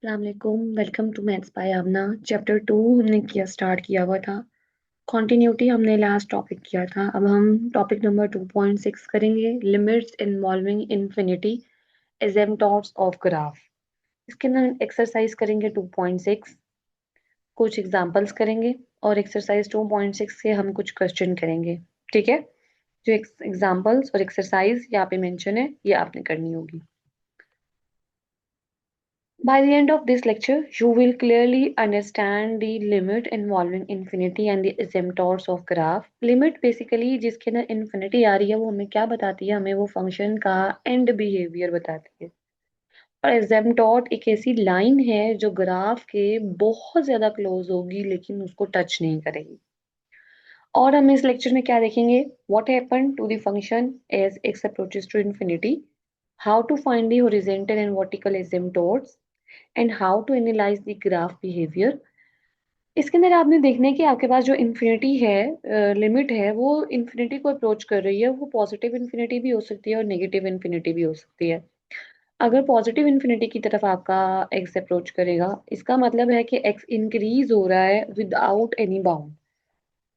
अस्सलामुअलैकुम। Welcome to maths by Amna. Chapter 2 हमने start किया हुआ था। कॉन्टिन्यूटी हमने लास्ट टॉपिक किया था। अब हम टॉपिक नंबर 2.6 करेंगे, limits involving infinity, asymptotes of graph. इसके अंदर एक्सरसाइज करेंगे 2.6, कुछ एग्जांपल्स करेंगे और एक्सरसाइज 2.6 से हम कुछ क्वेश्चन करेंगे। ठीक है, जो एग्जांपल्स और एक्सरसाइज यहाँ पे मेंशन है ये आपने करनी होगी। By the end of this lecture, you will clearly understand the limit involving infinity and the asymptotes of graph. Limit basically जिसके अंदर infinity आ रही है वो हमें क्या बताती है, हमें वो फंक्शन का end behavior बताती है। और asymptote एक ऐसी लाइन है जो ग्राफ के बहुत ज्यादा क्लोज होगी लेकिन उसको टच नहीं करेगी। और हम इस लेक्चर में क्या देखेंगे, what happened to the function as x approaches to infinity, how to find the horizontal and vertical asymptotes, and how to analyse the graph behaviour. इसके अंदर आपने देखना है कि आपके पास जो इन्फिनिटी है, लिमिट है, वो इन्फिनिटी को अप्रोच कर रही है। वो पॉजिटिव इन्फिनिटी भी हो सकती है और नेगेटिव इन्फिनिटी भी हो सकती है। अगर पॉजिटिव इन्फिनिटी की तरफ आपका एक्स अप्रोच करेगा, इसका मतलब है कि एक्स इंक्रीज हो रहा है विदाउट एनी बाउंड।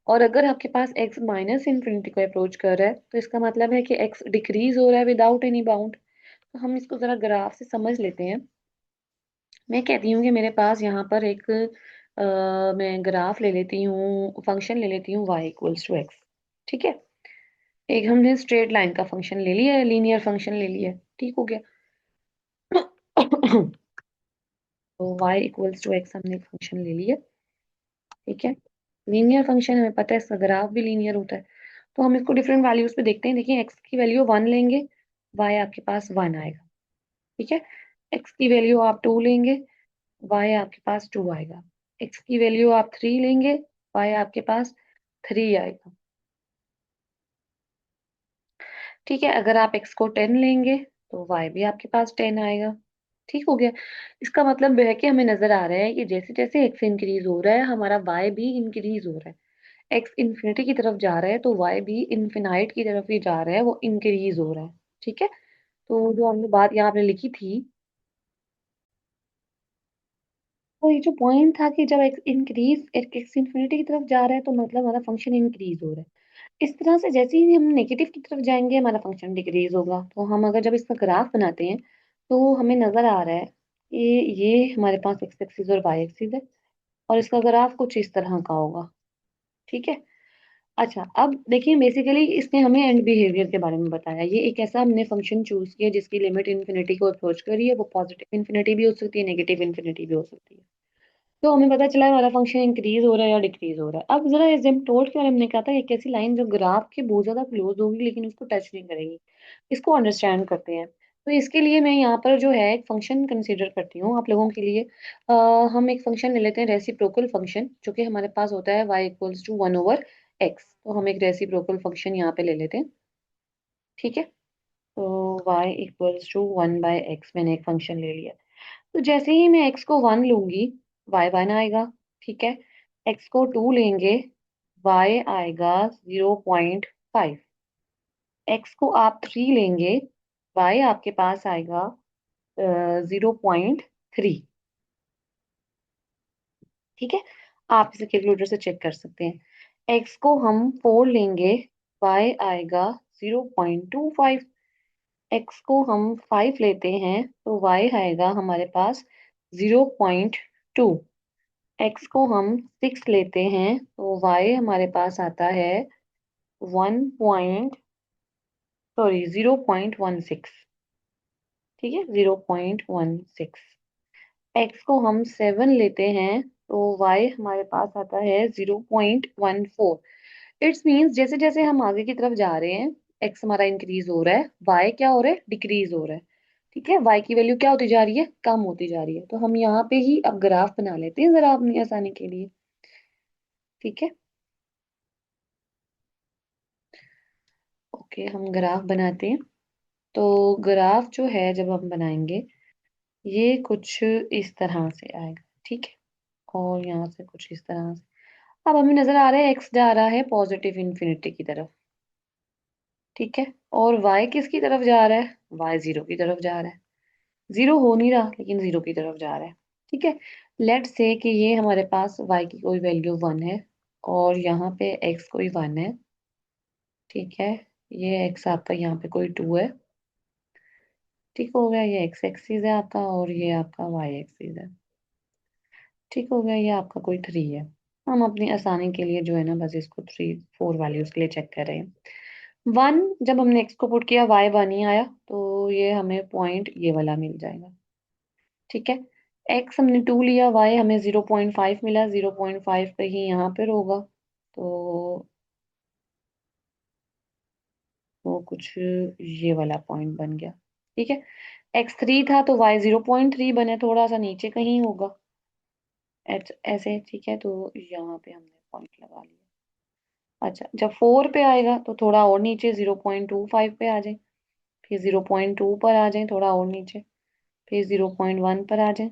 और अगर आपके पास एक्स माइनस इन्फिनिटी को अप्रोच कर रहा है तो इसका मतलब है कि एक्स डिक्रीज हो रहा है विदाउट एनी बाउंड। तो हम इसको जरा ग्राफ से समझ लेते हैं। मैं कहती हूँ कि मेरे पास यहाँ पर एक मैं ग्राफ ले लेती हूँ, फंक्शन ले लेती हूँ y इक्वल्स टू एक्स। ठीक है, एक हमने स्ट्रेट लाइन का फंक्शन ले लिया है, लीनियर फंक्शन ले लिया है, ठीक हो गया। तो y इक्वल्स टू एक्स हमने एक फंक्शन ले लिया। ठीक है, लीनियर फंक्शन हमें पता है, इसका ग्राफ भी लीनियर होता है। तो हम इसको डिफरेंट वैल्यूज पे देखते हैं। देखिए, x की वैल्यू 1 लेंगे, y आपके पास 1 आएगा। ठीक है, x की वैल्यू आप 2 लेंगे, y आपके पास 2 आएगा। x की वैल्यू आप 3 लेंगे, y आपके पास 3 आएगा। ठीक है, अगर आप x को 10 लेंगे तो y भी आपके पास 10 आएगा। ठीक हो गया। इसका मतलब है कि हमें नजर आ रहा है कि जैसे जैसे x इंक्रीज हो रहा है हमारा y भी इंक्रीज हो रहा है। x इन्फिनिटी की तरफ जा रहा है तो y भी इन्फिनाइट की तरफ ही जा रहा है, वो इंक्रीज हो रहा है। ठीक है, तो जो हमने बात यहाँ पे लिखी थी, तो ये जो पॉइंट था कि जब एक्स इंक्रीज एक्स इन्फिनिटी की तरफ जा रहा है तो मतलब हमारा फंक्शन इंक्रीज हो रहा है। इस तरह से जैसे ही हम नेगेटिव की तरफ जाएंगे हमारा फंक्शन डिक्रीज होगा। तो हम अगर जब इसका ग्राफ बनाते हैं तो हमें नजर आ रहा है कि ये हमारे पास एक्स एक्सिस और वाई एक्सिस है और इसका ग्राफ कुछ इस तरह का होगा। ठीक है, अच्छा अब देखिए, बेसिकली इसने हमें एंड बिहेवियर के बारे में बताया। ये एक ऐसा हमने फंक्शन चूज किया जिसकी लिमिट इन्फिनिटी को अप्रोच करी है। वो पॉजिटिव इन्फिनिटी भी हो सकती है, नेगेटिव इन्फिनिटी भी हो सकती है। तो हमें पता चला हमारा फंक्शन इंक्रीज हो रहा है या डिक्रीज हो रहा है। अब जरा एसिम्पटोट के बारे में हमने कहा था, एक ऐसी लाइन जो ग्राफ के बहुत ज्यादा क्लोज होगी लेकिन उसको टच नहीं करेगी। इसको अंडरस्टैंड करते हैं। तो इसके लिए मैं यहाँ पर जो है एक फंक्शन कंसीडर करती हूँ आप लोगों के लिए। हम एक फंक्शन ले लेते हैं, रेसिप्रोकल फंक्शन, जो कि हमारे पास होता है y इक्वल्स टू 1/x। तो हम एक रेसिप्रोकल फंक्शन यहाँ पे ले लेते हैं। ठीक है, तो y इक्वल्स टू 1/x मैंने एक फंक्शन ले लिया। तो जैसे ही मैं x को 1 लूंगी, y 1 आएगा। ठीक है, x को 2 लेंगे, y आएगा 0.5। x को आप 3 लेंगे, y आपके पास आएगा 0.3। ठीक है, आप इसे कैलकुलेटर से चेक कर सकते हैं। x को हम 4 लेंगे, y आएगा 0.25। x को हम 5 लेते हैं तो y आएगा हमारे पास 0.2। x को हम 6 लेते हैं तो y हमारे पास आता है 0.16। ठीक है, 0.16। x को हम 7 लेते हैं तो y हमारे पास आता है 0.14। इट्स मीन्स जैसे जैसे हम आगे की तरफ जा रहे हैं x हमारा इंक्रीज हो रहा है, y क्या हो रहा है, डिक्रीज हो रहा है। ठीक है, y की वैल्यू क्या होती जा रही है, कम होती जा रही है। तो हम यहाँ पे ही अब ग्राफ बना लेते हैं जरा अपनी आसानी के लिए। ठीक है, ओके, हम ग्राफ बनाते हैं। तो ग्राफ जो है जब हम बनाएंगे ये कुछ इस तरह से आएगा। ठीक है, और यहाँ से कुछ इस तरह से। अब हमें नजर आ रहा है एक्स जा रहा है पॉजिटिव इन्फिनिटी की तरफ। ठीक है, और वाई किसकी तरफ जा रहा है, वाई जीरो की तरफ जा रहा है। जीरो हो नहीं रहा लेकिन जीरो की तरफ जा रहा है। ठीक है। लेट्स से कि ये हमारे पास y की कोई वैल्यू 1 है और यहाँ पे x कोई 1 है। ठीक है। ये x आपका यहाँ पे कोई 2 है। ठीक हो गया, ये x एक्सिस है आपका और ये आपका y एक्सिस है। ठीक हो गया, ये आपका कोई 3 है। हम अपनी आसानी के लिए जो है ना बस इसको 3 4 वैल्यूज के लिए चेक कर रहे हैं। 1 जब हमने x को पुट किया y 1 ही आया, तो ये हमें पॉइंट ये वाला मिल जाएगा। ठीक है। x हमने 2 लिया, y हमें 0.5 मिला, 0.5 कहीं यहाँ पर होगा। तो वो कुछ ये वाला पॉइंट बन गया। ठीक है। x3 था तो y 0.3 बने, थोड़ा सा नीचे कहीं होगा। ऐसे ठीक है, तो यहाँ पे हमने पॉइंट लगा लिया। अच्छा, जब 4 पे आएगा तो थोड़ा और नीचे 0.25 पे आ जाए, फिर 0.2 पर आ जाए थोड़ा और नीचे, फिर 0.1 पर आ जाए,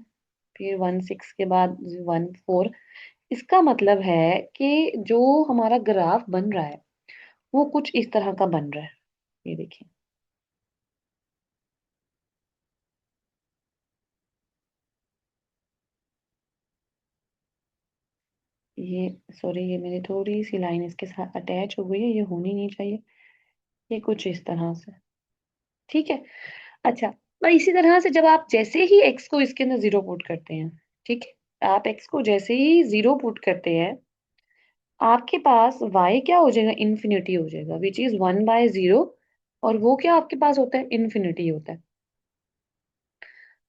फिर 1 6 के बाद 1 4। इसका मतलब है कि जो हमारा ग्राफ बन रहा है वो कुछ इस तरह का बन रहा है। ये देखिए, ये सॉरी, ये मेरी थोड़ी सी लाइन इसके साथ अटैच हो गई है, ये होनी नहीं चाहिए। ये कुछ इस तरह से। ठीक है। अच्छा, और इसी तरह से जब आप जैसे ही x को इसके अंदर 0 पुट करते हैं, ठीक है, आप x को जैसे ही 0 पुट करते हैं, आपके पास y क्या हो जाएगा, इन्फिनिटी हो जाएगा, विच इज 1/0। और वो क्या आपके पास होता है, इन्फिनिटी होता है।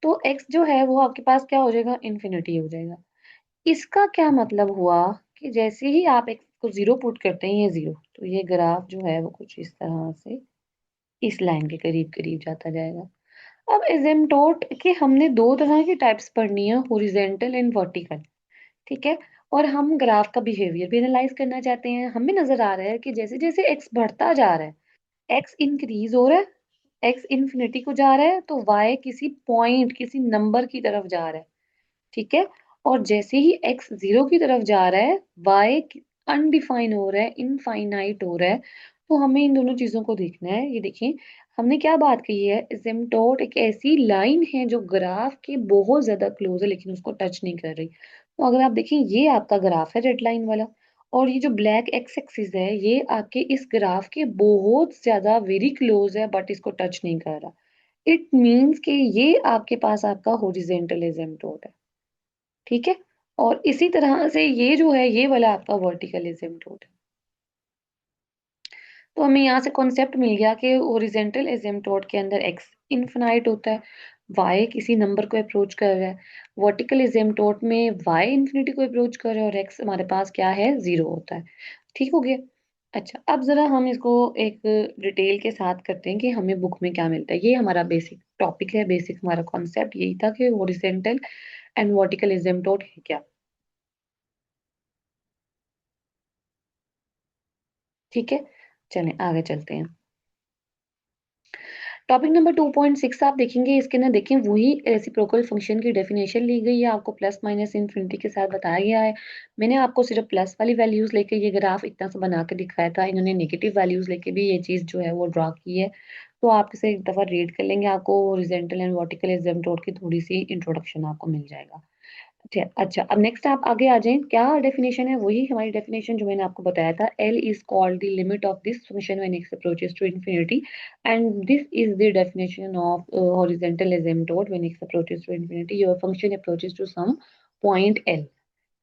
तो x जो है वो आपके पास क्या हो जाएगा, इन्फिनिटी हो जाएगा। इसका क्या मतलब हुआ कि जैसे ही आप x को 0 पुट करते हैं, ये 0, तो ये ग्राफ जो है वो कुछ इस तरह से इस लाइन के करीब करीब जाता जाएगा। अब एसिम्प्टोट के हमने दो तरह की टाइप्स पढ़नी है, हॉरिजॉन्टल एंड वर्टिकल। ठीक है। और हम ग्राफ का बिहेवियर भी एनालाइज करना चाहते हैं। हमें नजर आ रहा है कि जैसे जैसे एक्स बढ़ता जा रहा है, एक्स इंक्रीज हो रहा है, एक्स इन्फिनिटी को जा रहा है, तो वाई किसी पॉइंट किसी नंबर की तरफ जा रहा है। ठीक है। और जैसे ही एक्स 0 की तरफ जा रहा है, वाई अनडिफाइन हो रहा है, इनफाइनाइट हो रहा है। तो हमें इन दोनों चीजों को देखना है। ये देखिए, हमने क्या बात कही है, एसिम्प्टोट एक ऐसी लाइन है जो ग्राफ के बहुत ज्यादा क्लोज है लेकिन उसको टच नहीं कर रही। तो अगर आप देखें, ये आपका ग्राफ है रेड लाइन वाला, और ये जो ब्लैक एक्स एक्सिस है ये आपके इस ग्राफ के बहुत ज्यादा वेरी क्लोज है बट इसको टच नहीं कर रहा। इट मीन्स कि ये आपके पास आपका हॉरिजेंटल एसिम्प्टोट है। ठीक है। और इसी तरह से ये जो है ये वाला आपका वर्टिकल एसिम्प्टोट है। तो हमें यहाँ से कॉन्सेप्ट मिल गया कि ओरिजेंटल एसिम्प्टोट के अंदर एक्स इन्फिनाइट होता है, वाई किसी नंबर को अप्रोच कर रहा है। वर्टिकल एसिम्प्टोट में वाई इन्फिनिटी को अप्रोच कर रहा है और एक्स हमारे पास क्या है, 0 होता है। ठीक हो गया। अच्छा, अब जरा हम इसको एक डिटेल के साथ करते हैं कि हमें बुक में क्या मिलता है। ये हमारा बेसिक टॉपिक है, बेसिक हमारा कॉन्सेप्ट यही था कि ओरिजेंटल एंड वर्टिकल एसिम्प्टोट है क्या। ठीक है। चलें आगे चलते हैं। टॉपिक नंबर 2.6 आप देखेंगे, इसके ना देखें वही रेसिप्रोकल फंक्शन की डेफिनेशन ली गई है, आपको प्लस माइनस इन्फिनिटी के साथ बताया गया है। मैंने आपको सिर्फ प्लस वाली वैल्यूज लेके ये ग्राफ इतना सा बना के दिखाया था, इन्होंने नेगेटिव वैल्यूज लेके भी ये चीज जो है वो ड्रा की है। तो आप इसे एक दफा रीड कर लेंगे, आपको हॉरिजॉन्टल एंड वर्टिकल एसिम्प्टोट की थोड़ी सी इंट्रोडक्शन आपको मिल जाएगा। अच्छा अच्छा, अब नेक्स्ट आप आगे आ जाएं, क्या डेफिनेशन है, वही हमारी डेफिनेशन जो मैंने आपको बताया था, L is called the limit of this function when x approaches to infinity, and this is the definition of horizontal asymptote when x approaches to infinity, your function approaches to some point L।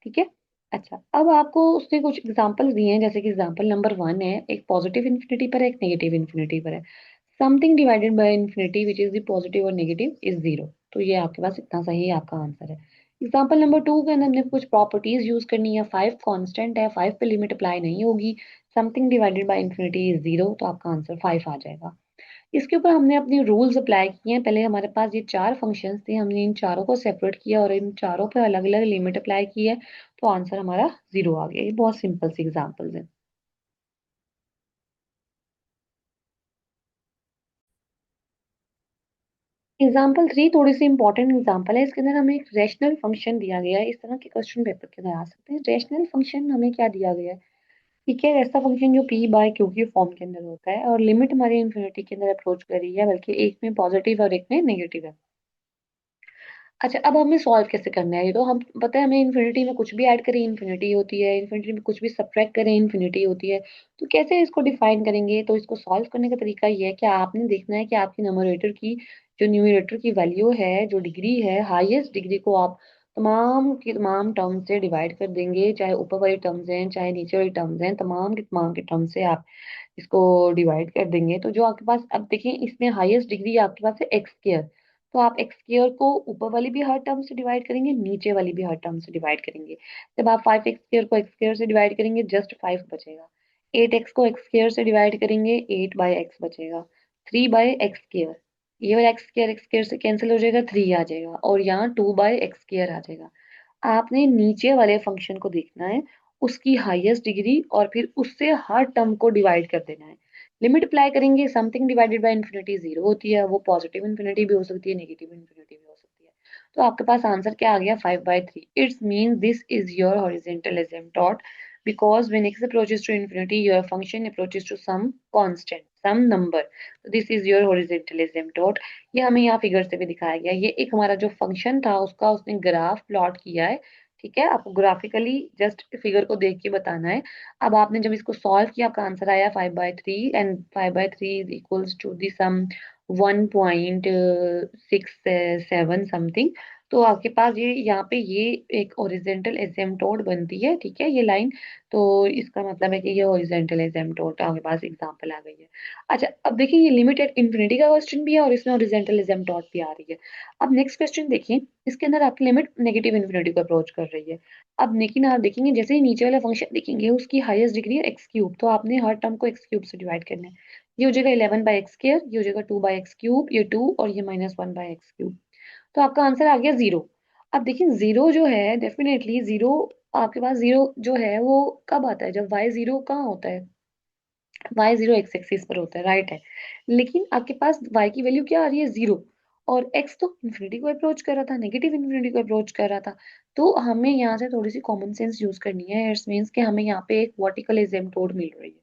ठीक है। अच्छा, अब आपको उसने कुछ examples दिए हैं, जैसे कि एग्जांपल नंबर 1 है, एक पॉजिटिव इन्फिनिटी पर है, एक नेगेटिव इन्फिनिटी पर है। Something divided by infinity which is the positive और नेगेटिव इज 0। तो ये आपके पास इतना सही आपका आंसर है। एग्जाम्पल नंबर 2 के अंदर हमने कुछ प्रॉपर्टीज यूज करनी है। 5 कांस्टेंट है, 5 पे लिमिट अप्लाई नहीं होगी, something divided by infinity is 0, तो आपका आंसर 5 आ जाएगा। इसके ऊपर हमने अपनी रूल्स अप्लाई किए हैं। पहले हमारे पास ये 4 फंक्शंस थे, हमने इन चारों को सेपरेट किया और इन चारों पे अलग अलग लिमिट अप्लाई की है, तो आंसर हमारा 0 आ गया। ये बहुत सिंपल सी एग्जाम्पल्स है। एग्जाम्पल 3 थोड़ी सी इंपॉर्टेंट एग्जाम्पल है, इसके अंदर हमें एक रैशनल फंक्शन दिया गया है। इस तरह के क्वेश्चन पेपर के अंदर आ सकते हैं। रैशनल फंक्शन हमें क्या दिया गया है, ठीक है, ऐसा फंक्शन जो p बाय क्यू की फॉर्म के अंदर होता है और लिमिट हमारी इन्फिनिटी के अंदर अप्रोच कर रही है, बल्कि एक में पॉजिटिव और एक में नेगेटिव है। अच्छा, अब हमें सॉल्व कैसे करना है? ये तो हम पता है हमें, इन्फिनिटी में कुछ भी ऐड करें इन्फिनिटी होती है, इन्फिनिटी में कुछ भी सब्ट्रैक्ट करें इन्फिनिटी होती है। तो कैसे इसको डिफाइन करेंगे? तो इसको सॉल्व करने का तरीका ये है कि आपने देखना है कि आपकी न्यूमरेटर की, जो न्यूमरेटर की वैल्यू है, जो डिग्री है, हाईएस्ट डिग्री को आप तमाम की तमाम टर्म से डिवाइड कर देंगे, चाहे ऊपर वाली टर्म्स हैं चाहे नीचे वाली टर्म्स हैं, तमाम के टर्म से आप इसको डिवाइड कर देंगे। तो जो आपके पास, अब देखिए इसमें हाईएस्ट डिग्री आपके पास है एक्स स्क्वायर, तो आप एक्स स्क्वायर को ऊपर वाली भी हर टर्म से डिवाइड करेंगे, नीचे वाली भी हर टर्म से डिवाइड करेंगे। जब आप 5x स्क्वायर को एक्स स्क्वायर से डिवाइड करेंगे जस्ट 5 बचेगा। 8x को एक्स स्क्वायर से डिवाइड करेंगे 8/x बचेगा। 3/x स्क्वायर, ये वाला एक्स स्क्वायर से कैंसिल हो जाएगा, 3 आ जाएगा, और यहाँ 2/x स्क्वायर आ जाएगा। आपने नीचे वाले फंक्शन को देखना है, उसकी हाईएस्ट डिग्री, और फिर उससे हर टर्म को डिवाइड कर देना है। लिमिट अप्लाई करेंगे, something divided by infinity zero होती है, वो पॉजिटिव इन्फिनिटी भी हो सकती है, नेगेटिव इन्फिनिटी भी हो सकती है। तो आपके पास आंसर क्या आ गया? 5/3। It's mean this is your horizontal asymptote, because when x approaches to infinity your function approaches to some constant, some number. So this is your horizontal asymptote. ये हमें यहाँ फिगर से भी दिखाया गया, ये एक हमारा जो फंक्शन था उसका उसने ग्राफ प्लॉट किया है। ठीक है, आपको ग्राफिकली जस्ट फिगर को देख के बताना है। अब आपने जब इसको सॉल्व किया आपका आंसर आया 5/3, and 5/3 is equals to the sum 1.67 something. तो आपके पास ये यहाँ पे ये एक ओरिजेंटल एसिम्पटोट बनती है, ठीक है, ये लाइन। तो इसका मतलब है कि ये ओरिजेंटल एसिम्पटोट आपके पास एग्जांपल आ गई है। अच्छा, अब देखिए ये लिमिटेड इंफिनिटी का क्वेश्चन भी है और इसमें ओरिजेंटल एसिम्पटोट भी आ रही है। अब नेक्स्ट क्वेश्चन देखिए, इसके अंदर आपकी लिमिट नेगेटिव इन्फिनिटी को अप्रोच कर रही है। अब लेकिन आप देखेंगे जैसे ही नीचे वाला फंक्शन देखेंगे उसकी हाईएस्ट डिग्री है एक्स क्यूब, तो आपने हर टर्म को एक्स क्यूब से डिवाइड करना है। ये हो जाएगा 11/x स्क्वायर, ये हो जाएगा 2/x क्यूब, ये 2 और ये -1/x क्यूब। तो आपका आंसर आ गया जीरो। अब देखिए जीरो जो है, डेफिनेटली जीरो, आपके पास जीरो जो है वो कब आता है? जब वाई जीरो कहाँ होता है? वाई जीरो एक्स एक्सिस पर होता है, राइट है। लेकिन आपके पास वाई की वैल्यू क्या आ रही है? जीरो, और एक्स तो इन्फिनिटी को अप्रोच कर रहा था, नेगेटिव इन्फिनिटी को अप्रोच कर रहा था। तो हमें यहाँ से थोड़ी सी कॉमन सेंस यूज करनी है। इट्स मीन्स कि हमें यहाँ पे एक वर्टिकल एसिम्पटोट मिल रही है।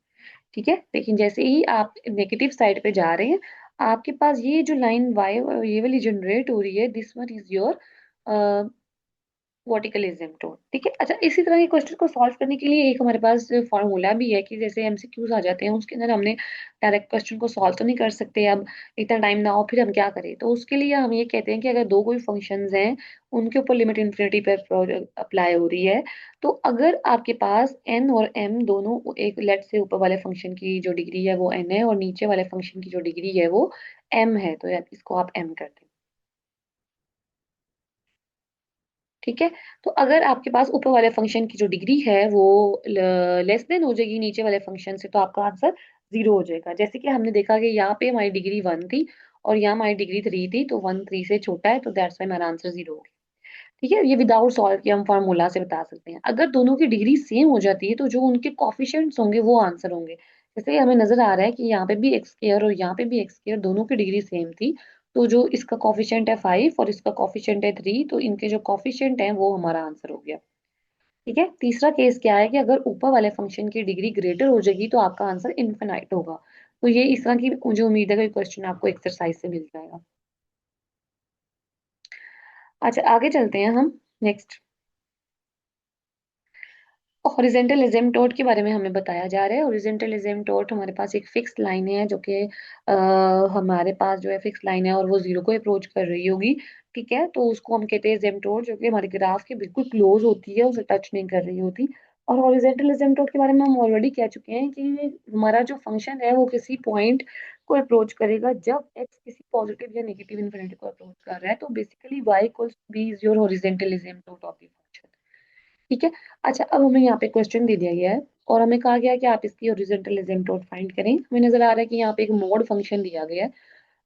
ठीक है, लेकिन जैसे ही आप नेगेटिव साइड पे जा रहे हैं, आपके पास ये जो लाइन वाई ये वाली जनरेट हो रही है, this one is your vertical asymptote. ठीक है, अच्छा इसी तरह के क्वेश्चन को सॉल्व करने के लिए एक हमारे पास फॉर्मूला भी है कि जैसे एमसीक्यूज आ जाते हैं उसके अंदर हमने डायरेक्ट क्वेश्चन को सॉल्व तो नहीं कर सकते, अब इतना टाइम ना हो, फिर हम क्या करें? तो उसके लिए हम ये कहते हैं कि अगर दो कोई फंक्शंस हैं, उनके ऊपर लिमिट इन्फिनिटी पर अप्लाई हो रही है, तो अगर आपके पास एन और एम दोनों, एक लेट से ऊपर वाले फंक्शन की जो डिग्री है वो एन है और नीचे वाले फंक्शन की जो डिग्री है वो एम है, तो इसको आप एम कर दें। ठीक है, तो अगर आपके पास ऊपर वाले फंक्शन की जो डिग्री है वो लेस देन हो जाएगी नीचे वाले फंक्शन से, तो आपका आंसर जीरो हो जाएगा। जैसे कि हमने देखा कि यहाँ पे हमारी डिग्री 1 थी और यहाँ हमारी डिग्री 3 थी, तो 1 3 से छोटा है, तो दैट्स वाई हमारा आंसर जीरो हो गया। ठीक है, ये विदाउट सॉल्व किए हम फार्मूला से बता सकते हैं। अगर दोनों की डिग्री सेम हो जाती है तो जो उनके कॉफिशिएंट्स होंगे वो आंसर होंगे। जैसे हमें नजर आ रहा है कि यहाँ पे भी एक्स स्क्वायर और यहाँ पे भी एक्स स्क्वायर, दोनों की डिग्री सेम थी, तो जो इसका कॉफिशिएंट है 5 और इसका कॉफिशिएंट है 3, तो इनके जो कॉफिशिएंट है वो हमारा आंसर हो गया। ठीक है, तीसरा केस क्या है कि अगर ऊपर वाले फंक्शन की डिग्री ग्रेटर हो जाएगी तो आपका आंसर इनफिनाइट होगा। तो ये इस तरह की मुझे उम्मीद है कि क्वेश्चन आपको एक्सरसाइज से मिल जाएगा। अच्छा, आगे चलते हैं हम। नेक्स्ट, हॉरिजेंटल एसिम्पटोट के बारे में हमें बताया जा रहा है। हॉरिजेंटल एसिम्पटोट हमारे पास एक फिक्स लाइन है, जो कि हमारे पास जो है फिक्स लाइन है और वो जीरो को अप्रोच कर रही होगी। ठीक है, तो उसको हम कहते हैं एसिम्पटोट, जो कि हमारे ग्राफ के बिल्कुल क्लोज होती है, उसे टच नहीं कर रही होती। और हॉरिजेंटल एसिम्पटोट के बारे में हम ऑलरेडी कह चुके हैं कि हमारा जो फंक्शन है वो किसी पॉइंट को अप्रोच करेगा जब एक्स किसी पॉजिटिव या नेगेटिव इन्फिनिटी को अप्रोच कर रहा है। तो basically Y equals B is your horizontal asymptote of the function. ठीक है, अच्छा अब हमें यहाँ पे क्वेश्चन दे दिया गया है और हमें कहा गया है कि आप इसकी ओरिजेंटल एसिम्पटोट फाइंड करें। हमें नजर आ रहा है कि यहाँ पे एक मॉड फंक्शन दिया गया है।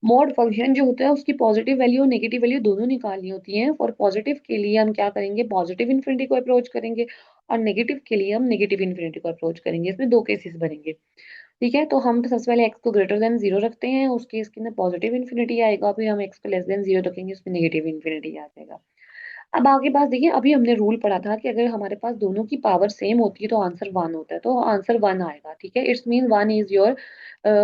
मॉड फंक्शन जो होता है उसकी पॉजिटिव वैल्यू और नेगेटिव वैल्यू दोनों निकालनी होती है। और पॉजिटिव के लिए हम क्या करेंगे? पॉजिटिव इन्फिनिटी को अप्रोच करेंगे, और नेगेटिव के लिए हम नेगेटिव इन्फिनिटी को अप्रोच करेंगे। इसमें दो केसेस बनेंगे। ठीक है, तो हम सबसे पहले एक्स को ग्रेटर देन जीरो रखते हैं, उस केस के अंदर पॉजिटिव इन्फिनिटी आएगा, फिर हम एक्स को लेस देन जीरो रखेंगे, उसमें नेगेटिव इन्फिनिटी आ जाएगा। अब आगे बात देखिए, अभी हमने रूल पढ़ा था कि अगर हमारे पास दोनों की पावर सेम होती है तो आंसर वन होता है, तो आंसर वन आएगा। ठीक है, it's mean one is your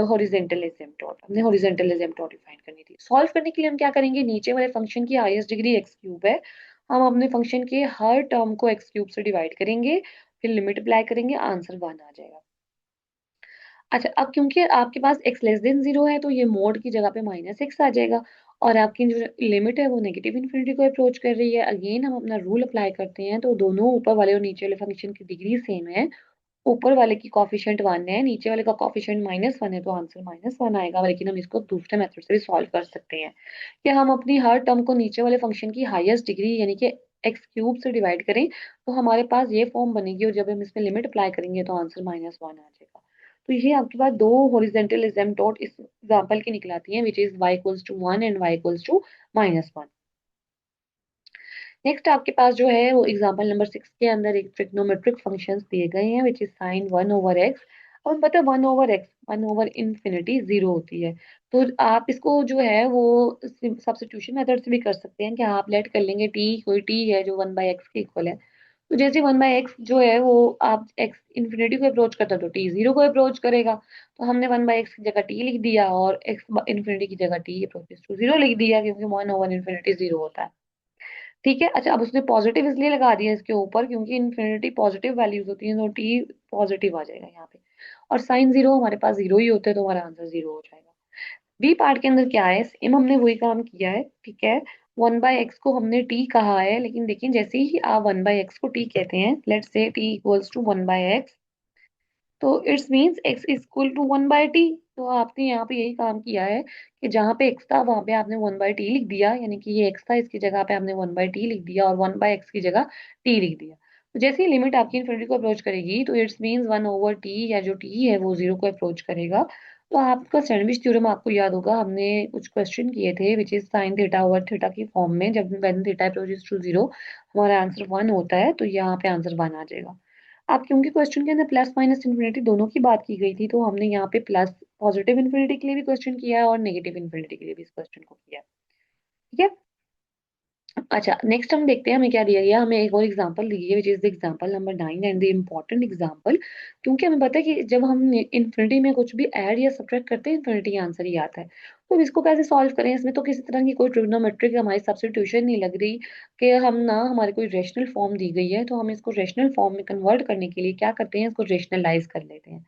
horizontal asymptote. हमने हॉरिजेंटल एसिम्पटोट डिफाइन करनी थी। सॉल्व करने के लिए हम क्या करेंगे, नीचे वाले फंक्शन की हाईएस्ट डिग्री एक्स क्यूब है, हम अपने फंक्शन के हर टर्म को एक्स क्यूब से डिवाइड करेंगे, फिर लिमिट अप्लाई करेंगे, आंसर वन आ जाएगा। अच्छा, अब क्योंकि आपके पास x लेस देन जीरो है तो ये मोड की जगह पे माइनस एक्स आ जाएगा, और आपकी जो लिमिट है वो नेगेटिव इन्फिनिटी को अप्रोच कर रही है। अगेन हम अपना रूल अप्लाई करते हैं, तो दोनों ऊपर वाले और नीचे वाले फंक्शन की डिग्री सेम है। ऊपर वाले की कॉफिशिएंट वन है, नीचे वाले का कॉफिशिएंट माइनस वन है, तो आंसर माइनस वन आएगा। लेकिन हम इसको दूसरे मेथड से भी सॉल्व कर सकते हैं कि हम अपनी हर टर्म को नीचे वाले फंक्शन की हाईएस्ट डिग्री यानी कि एक्स क्यूब से डिवाइड करें, तो हमारे पास ये फॉर्म बनेगी, और जब हम इसमें लिमिट अप्लाई करेंगे तो आंसर माइनस वन आ जाएगा। तो ये आपके पास दो हॉरिजेंटल एसिम्पटोट इस एग्जांपल की निकलाती हैं, which is y equals to one and y equals to minus one. Next आपके पास जो है वो एग्जांपल नंबर 6 के अंदर एक ट्रिग्नोमेट्रिक फंक्शंस दिए गए हैं, which is sine one over x. अब हम पता है one over x one over infinity zero होती है, तो आप इसको जो है वो सब्स्टिट्यूशन मेथड से भी कर सकते हैं कि आप लेट कर लेंगे टी, कोई टी है जो वन बाई एक्स के इक्वल है। तो जैसे वन बाई एक्स जो है वो आप एक्स इन्फिनिटी को अप्रोच करता है तो टी जीरो को अप्रोच करेगा, तो हमने वन बाई एक्स की जगह टी लिख दिया और एक्स इन्फिनिटी की जगह टी अप्रोचेस टू जीरो लिख दिया, क्योंकि वन ओवर इन्फिनिटी जीरो होता है। ठीक है, अच्छा अब उसने पॉजिटिव इसलिए लगा दिया इसके ऊपर क्योंकि इन्फिनिटी पॉजिटिव वैल्यूज होती हैं, तो टी पॉजिटिव आ जाएगा यहाँ पे, और साइन जीरो हमारे पास जीरो ही होते हैं, तो हमारा आंसर जीरो हो जाएगा। बी पार्ट के अंदर क्या है, सेम हमने वही काम किया है। ठीक है, वन बाय एक्स को हमने टी कहा है, लेकिन देखिए जैसे ही आप वन बाय एक्स को टी कहते हैं, let's say T equals to one by X, तो it's means x is equal to one by T. तो आपने यहाँ पे यही काम किया है कि जहाँ पे x था वहां पे आपने वन बाय टी लिख दिया, यानी कि ये x था, इसकी जगह पे आपने वन बाय टी लिख दिया और वन बाय एक्स की जगह t लिख दिया। तो जैसे ही लिमिट आपकी इन्फिनिटी को अप्रोच करेगी तो it's means one over T या जो t है वो जीरो को अप्रोच करेगा। तो आपका सैंडविच थ्योरम आपको याद होगा, हमने कुछ क्वेश्चन किए थे which is sine theta over theta की फॉर्म में, जब when theta approaches to zero हमारा आंसर वन होता है, तो यहाँ पे आंसर वन आ जाएगा। आप क्योंकि क्वेश्चन के अंदर प्लस माइनस इन्फिनिटी दोनों की बात की गई थी, तो हमने यहाँ पे प्लस पॉजिटिव इन्फिनिटी के लिए भी क्वेश्चन किया है और नेगेटिव इन्फिनिटी के लिए भी इस क्वेश्चन को किया है। ठीक है, अच्छा नेक्स्ट हम देखते हैं हमें क्या दिया गया। हमें एक और एग्जांपल दी है which is the example number 9 and the important example, क्योंकि हमें पता है कि जब हम इन्फिनिटी में कुछ भी ऐड या सब्ट्रैक्ट करते हैं इन्फिनिटी आंसर ही आता है। तो अब इसको कैसे सॉल्व करें, इसमें तो किसी तरह की कोई ट्रिग्नोमेट्रिक हमारी सब्स्टिट्यूशन नहीं लग रही कि हम ना, हमारी कोई रेशनल फॉर्म दी गई है, तो हम इसको रेशनल फॉर्म में कन्वर्ट करने के लिए क्या करते हैं, इसको रेशनलाइज कर लेते हैं।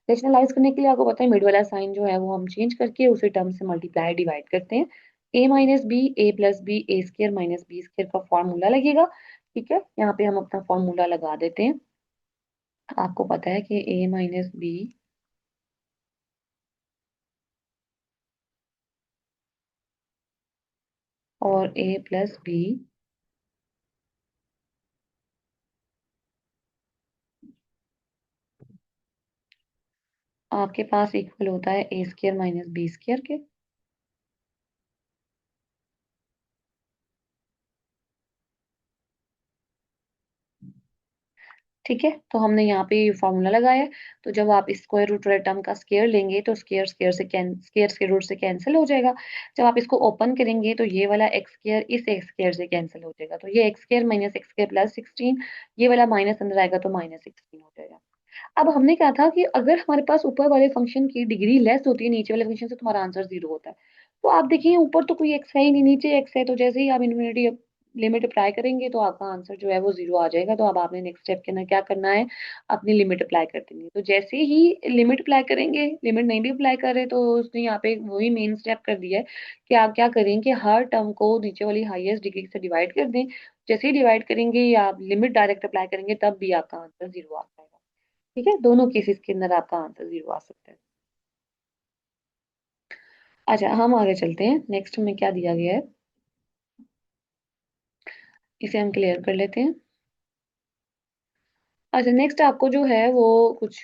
रेशनलाइज करने के लिए आपको पता है मिड वाला साइन जो है वो हम चेंज करके उसे टर्म से मल्टीप्लाई डिवाइड करते हैं। ए माइनस बी, ए प्लस बी, ए स्केयर माइनस बी स्केयर का फॉर्मूला लगेगा। ठीक है, यहाँ पे हम अपना फॉर्मूला लगा देते हैं। आपको पता है कि ए माइनस बी और ए प्लस बी आपके पास इक्वल होता है ए स्केयर माइनस बी स्केयर के। ठीक है, तो हमने यहाँ पे फॉर्मूला लगाया है। तो जब आप स्क्वायर रूट वाले टर्म का स्क्वायर लेंगे तो स्क्वायर स्क्वायर से स्क्वायर स्क्वायर रूट से कैंसिल हो जाएगा। जब आप इसको ओपन करेंगे तो ये वाला एक्स स्क्वायर इस एक्स स्क्वायर से कैंसिल हो जाएगा, तो ये x square minus x square plus 16, ये वाला माइनस अंदर आएगा तो माइनस 16 हो जाएगा। अब हमने कहा था कि अगर हमारे पास ऊपर वाले फंक्शन की डिग्री लेस होती है नीचे वाले फंक्शन से, तो हमारा आंसर जीरो होता है। तो आप देखिए ऊपर तो कोई एक्स है ही नहीं, नीचे एक्स है, तो जैसे ही आप इन्फिनिटी लिमिट अप्लाई करेंगे तो आपका आंसर जो है वो जीरो आ जाएगा। तो अब आपने नेक्स्ट स्टेप के अंदर क्या करना है, अपनी लिमिट अप्लाई कर देनी है। तो जैसे ही लिमिट अप्लाई करेंगे, लिमिट नहीं भी अप्लाई कर रहे तो उसने यहाँ पे वही मेन स्टेप कर दिया है कि आप क्या करें कि हर टर्म को नीचे वाली हाईएस्ट डिग्री से डिवाइड कर दें। जैसे ही डिवाइड करेंगे या आप लिमिट डायरेक्ट अप्लाई करेंगे तब भी आपका आंसर जीरो आ जाएगा। ठीक है, दोनों केसेस के अंदर आपका आंसर जीरो आ सकता है। अच्छा हम आगे चलते हैं, नेक्स्ट में क्या दिया गया है इसे हम क्लियर कर लेते हैं। अच्छा नेक्स्ट आपको जो है वो कुछ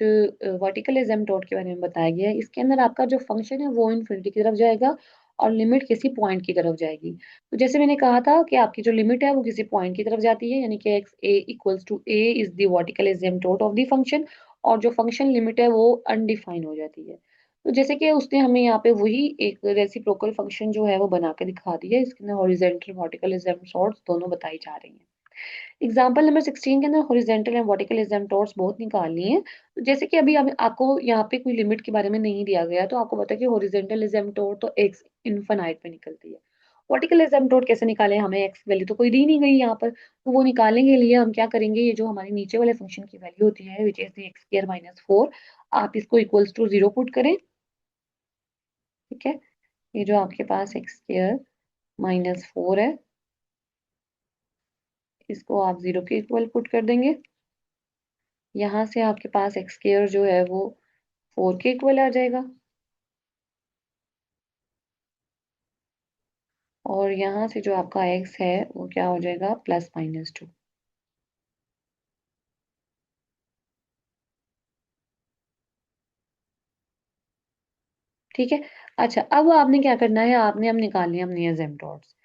वर्टिकल एसिम्पटोट के बारे में बताया गया है। इसके अंदर आपका जो फंक्शन है वो इन्फिनिटी की तरफ जाएगा और लिमिट किसी पॉइंट की तरफ जाएगी। तो जैसे मैंने कहा था कि आपकी जो लिमिट है वो किसी पॉइंट की तरफ जाती है, यानी कि X A equals to A is the vertical asymptote of the function, और जो फंक्शन लिमिट है वो अनडिफाइन हो जाती है। तो जैसे कि उसने हमें यहाँ पे वही एक रेसिप्रोकल फंक्शन जो है वो बना के दिखा दिया, इसके अंदर हॉरिजेंटल वर्टिकल एसिम्पटोट्स दोनों बताई जा रही हैं। एग्जाम्पल नंबर 16 के अंदर हॉरिजेंटल एंड वर्टिकल एसिम्पटोट्स बहुत निकालनी है। तो जैसे कि अभी आपको यहाँ पे कोई लिमिट के बारे में नहीं दिया गया, तो आपको पता है कि हॉरिजेंटल एसिम्पटोट तो एक्स इनफाइनाइट में निकलती है। वर्टिकल एसिम्पटोट कैसे निकालें, हमें एक्स वैल्यू तो कोई दी नहीं गई यहाँ पर, तो वो निकालने के लिए हम क्या करेंगे, ये जो हमारी नीचे वाले फंक्शन की वैल्यू होती है which is x square minus 4, आप इसको इक्वल्स टू 0 पुट करें। ठीक है, ये जो आपके पास एक्स स्क्वायर माइनस 4 है, इसको आप 0 के इक्वल पुट कर देंगे। यहाँ से आपके पास एक्स स्क्वायर जो है वो 4 के इक्वल आ जाएगा, और यहाँ से जो आपका एक्स है वो क्या हो जाएगा, +-2। ठीक है। अच्छा, अब आपने क्या करना है, आपने अब निकालने हैं अपने एजेम्पटोड्स।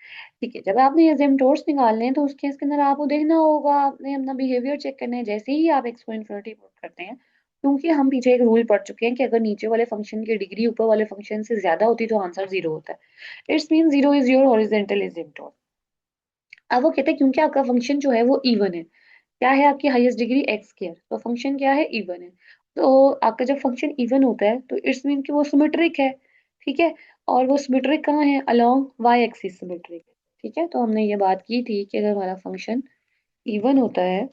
ठीक है, जब आपने एजेम्पटोड्स निकालने हैं तो उसके इसके अंदर आपको देखना होगा, आपने अपना बिहेवियर चेक करना है। जैसे ही आप एक्स को इन्फिनिटी पुट करते हैं, क्योंकि हम पीछे एक रूल पढ़ चुके हैं कि अगर नीचे वाले फंक्शन की डिग्री ऊपर वाले फंक्शन से ज्यादा होती तो आंसर 0 होता है। It's mean 0 is your horizontal asymptote. अब वो कहते हैं क्योंकि आपका फंक्शन जो है वो इवन है, क्या है आपकी हाईएस्ट डिग्री एक्स स्क्वायर, तो फंक्शन क्या है, इवन है। तो आपका जब फंक्शन इवन होता है तो इट्स मीन कि वो सिमेट्रिक है। ठीक है, और वो सिमेट्रिक कहाँ है, अलोंग वाई एक्सिस सिमेट्रिक है। ठीक है, तो हमने ये बात की थी कि अगर हमारा फंक्शन इवन होता है,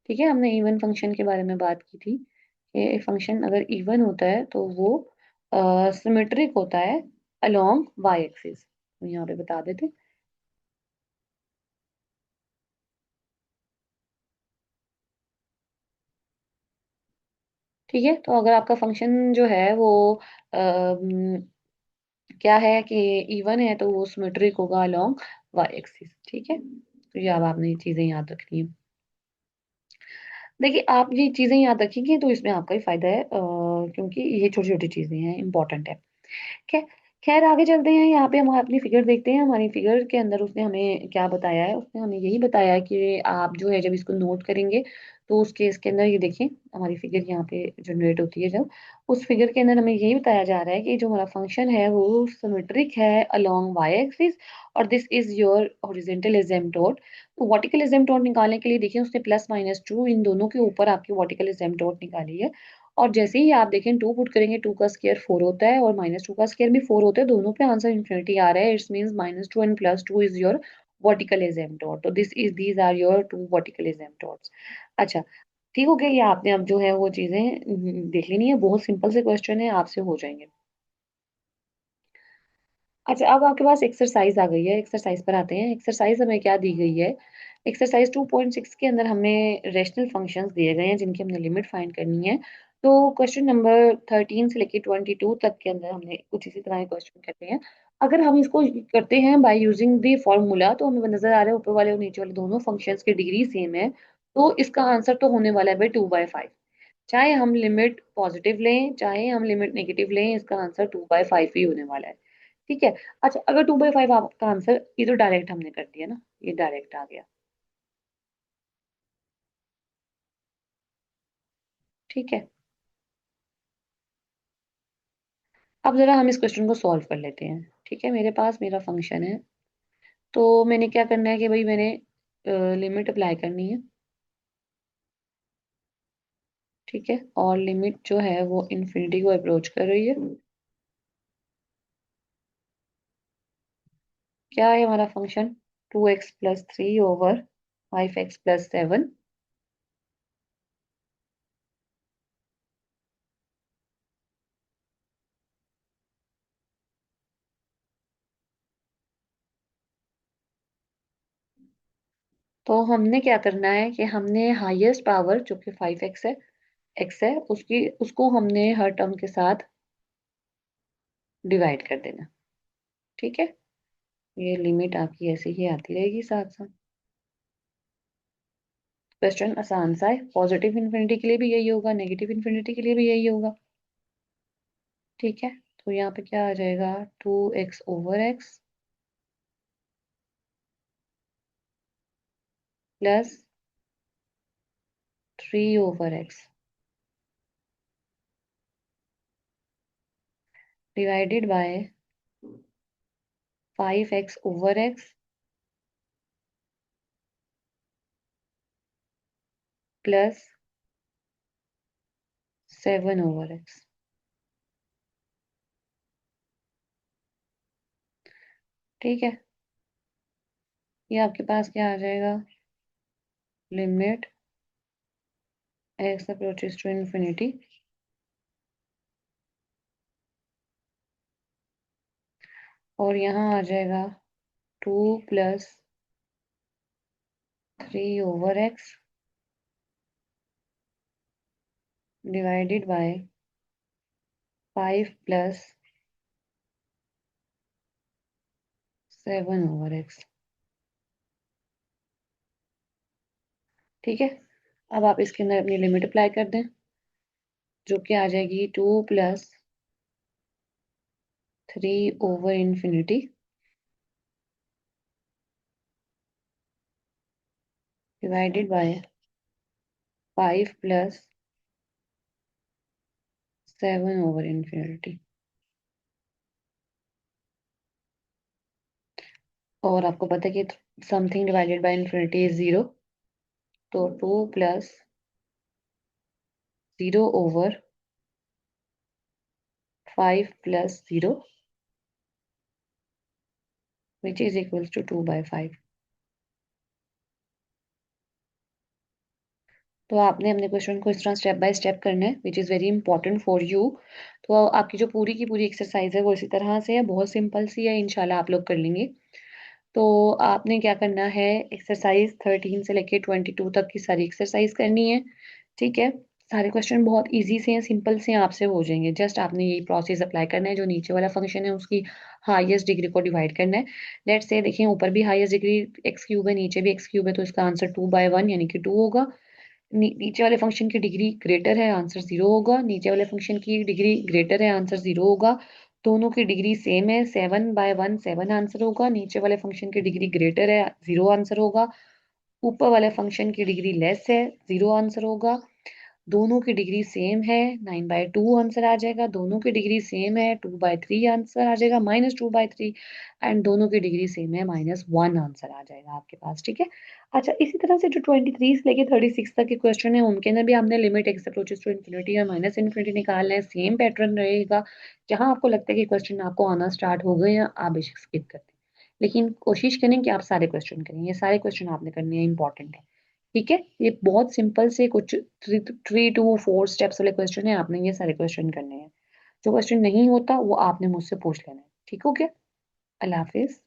ठीक है, हमने इवन फंक्शन के बारे में बात की थी कि फंक्शन अगर इवन होता है तो वो सिमेट्रिक होता है अलोंग वाई एक्सिस। तो यहाँ पे बता देते। ठीक है, तो अगर आपका फंक्शन जो है वो क्या है कि इवन है तो वो सिमेट्रिक होगा अलोंग वाई एक्सिस। ठीक है, तो ये अब आपने ये चीजें याद रखनी है। देखिए, आप ये चीजें याद रखेंगे तो इसमें आपका ही फायदा है, क्योंकि ये छोटी छोटी चीजें हैं, इंपॉर्टेंट है। खैर खैर आगे चलते हैं, यहाँ पे हम अपनी फिगर देखते हैं। हमारी फिगर के अंदर उसने हमें क्या बताया है, उसने हमें यही बताया है कि आप जो है जब इसको नोट करेंगे तो उस केस के अंदर ये देखें, हमारी फिगर यहाँ पे जनरेट होती है जब, उस फिगर के अंदर हमें यही बताया जा रहा है कि जो हमारा फंक्शन है वो सिमेट्रिक है अलोंग वाई एक्सिस, और दिस इज योर हॉरिजॉन्टल एसिम्पटोट। तो वर्टिकल एसिम्पटोट निकालने के लिए देखिए उसने +-2 इन दोनों के ऊपर आपकी वर्टिकल एसिम्पटोट निकाली है। और जैसे ही आप देखें 2 पुट करेंगे, 2 का स्क्वायर 4 होता है और -2 का स्क्वायर भी 4 होता है, दोनों पे आंसर इन्फिनिटी आ रहा है। It's means -2 and +2 is your vertical asymptote. तो these are your 2 vertical asymptotes. अच्छा, ठीक हो गया, ये आपने अब जो है वो चीजें देख लेनी है, बहुत सिंपल से क्वेश्चन है, आपसे हो जाएंगे। अच्छा, अब आपके पास एक्सरसाइज आ गई है, एक्सरसाइज पर आते हैं। एक्सरसाइज हमें क्या दी गई है, एक्सरसाइज 2.6 के अंदर हमें रेशनल फंक्शंस दिए गए हैं जिनकी हमने लिमिट फाइंड करनी है। तो क्वेश्चन नंबर 13 से लेके 22 तक के अंदर हमने कुछ इसी तरह के क्वेश्चन करते हैं। अगर हम इसको करते हैं बाय यूजिंग द फॉर्मूला, तो हमें नजर आ रहा है ऊपर वाले और नीचे वाले दोनों फंक्शंस की डिग्री सेम है, तो इसका आंसर तो होने वाला है भाई 2/5। चाहे हम लिमिट पॉजिटिव लें चाहे हम लिमिट नेगेटिव लें, इसका आंसर 2/5 ही होने वाला है। ठीक है। अच्छा, अगर 2/5 आपका आंसर, ये तो डायरेक्ट हमने कर दिया ना, ये डायरेक्ट आ गया। ठीक है, अब जरा हम इस क्वेश्चन को सॉल्व कर लेते हैं। ठीक है, मेरे पास मेरा फंक्शन है, तो मैंने क्या करना है कि भाई मैंने लिमिट अप्लाई करनी है। ठीक है, और लिमिट जो है वो इन्फिनिटी को अप्रोच कर रही है। क्या है हमारा फंक्शन, 2x + 3/5x + 7। तो हमने क्या करना है कि हमने हाईएस्ट पावर जो कि 5x है, x है, उसकी उसको हमने हर टर्म के साथ डिवाइड कर देना। ठीक है, ये लिमिट आपकी ऐसे ही आती रहेगी साथ साथ। क्वेश्चन आसान सा है, पॉजिटिव इन्फिनिटी के लिए भी यही होगा, नेगेटिव इन्फिनिटी के लिए भी यही होगा। ठीक है, तो यहाँ पे क्या आ जाएगा, 2x/x +3/x। Divided by 5x/x plus 7/x। ठीक है, ये आपके पास क्या आ जाएगा, limit x approaches to infinity, और यहाँ आ जाएगा 2 + 3/x डिवाइडेड बाय 5 + 7/x। ठीक है, अब आप इसके अंदर अपनी लिमिट अप्लाई कर दें, जो कि आ जाएगी 2 + 3/∞ डिवाइडेड बाय 5 + 7/∞। और आपको पता है कि something divided by infinity is 0, तो 2 + 0/5 + 0 which is equals to 2/5। तो आपने अपने क्वेश्चन को इस तरह स्टेप बाय स्टेप करना है, which is very important for you. तो आपकी जो पूरी की पूरी एक्सरसाइज है वो इसी तरह से है, बहुत सिंपल सी है, इंशाल्लाह आप लोग कर लेंगे। तो आपने क्या करना है, एक्सरसाइज 13 से लेके 22 तक की सारी एक्सरसाइज करनी है। ठीक है, सारे क्वेश्चन बहुत इजी से हैं, सिंपल से हैं, आपसे हो जाएंगे। जस्ट आपने यही प्रोसेस अप्लाई करना है, जो नीचे वाला फंक्शन है उसकी हाईएस्ट डिग्री को डिवाइड करना है। लेट्स से देखिए, ऊपर भी हाईएस्ट डिग्री x³ है, नीचे भी x³ है, तो इसका आंसर 2/1 यानी कि 2 होगा। नीचे वाले फंक्शन की डिग्री ग्रेटर है, आंसर 0 होगा। नीचे वाले फंक्शन की डिग्री ग्रेटर है, आंसर 0 होगा। दोनों की डिग्री सेम है, 7/1 7 आंसर होगा। नीचे वाले फंक्शन की डिग्री ग्रेटर है, 0 आंसर होगा। ऊपर वाले फंक्शन की डिग्री लेस है, 0 आंसर होगा। दोनों की डिग्री सेम है, 9/2 आंसर आ जाएगा। दोनों की डिग्री सेम है, 2/3 आंसर आ जाएगा, -2/3। एंड दोनों की डिग्री सेम है, -1 आंसर आ जाएगा आपके पास। ठीक है, अच्छा, इसी तरह से जो 23 से लेके 36 तक के क्वेश्चन है, उनके अंदर भी हमने limit x approaches to infinity और माइनस इन्फिनिटी निकालना है। सेम पैटर्न रहेगा। जहां आपको लगता है कि क्वेश्चन आपको आना स्टार्ट हो गए, या आप बेशक स्किप कर दें, लेकिन कोशिश करें कि आप सारे क्वेश्चन करें। ये सारे क्वेश्चन आपने करने हैं, इंपॉर्टेंट है। ठीक है, ये बहुत सिंपल से कुछ 3 to 4 स्टेप्स वाले क्वेश्चन है, आपने ये सारे क्वेश्चन करने हैं। जो क्वेश्चन नहीं होता वो आपने मुझसे पूछ लेना है। ठीक हो गया? अल्लाह हाफिज।